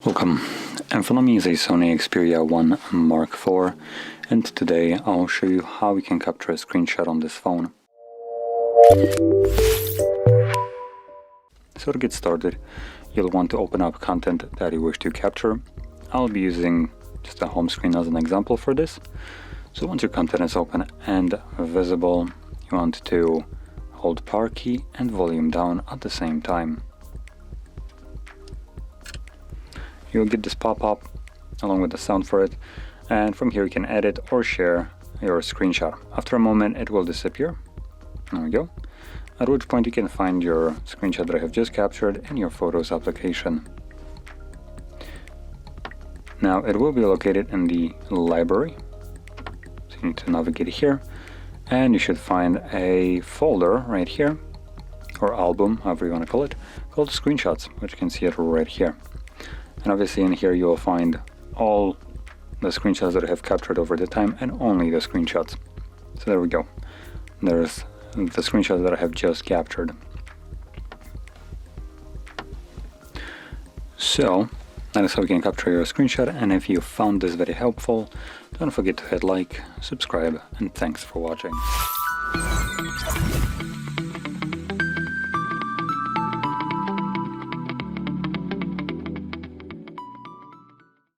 Welcome, in front of me is a SONY Xperia 1 Mark IV, and today I'll show you how we can capture a screenshot on this phone. So to get started, you'll want to open up content that you wish to capture. I'll be using just a home screen as an example for this. So once your content is open and visible, you want to hold power key and volume down at the same time. You'll get this pop-up along with the sound for it, and from here you can edit or share your screenshot. After a moment it will disappear. There we go. At which point you can find your screenshot that I have just captured in your Photos application. Now it will be located in the library, so you need to navigate here, and you should find a folder right here, or album, however you want to call it, called Screenshots, which you can see it right here. And obviously in here you will find all the screenshots that I have captured over the time, and only the screenshots. So there we go. There's the screenshots that I have just captured. So that is how you can capture your screenshot, and if you found this very helpful, don't forget to hit like, subscribe, and thanks for watching.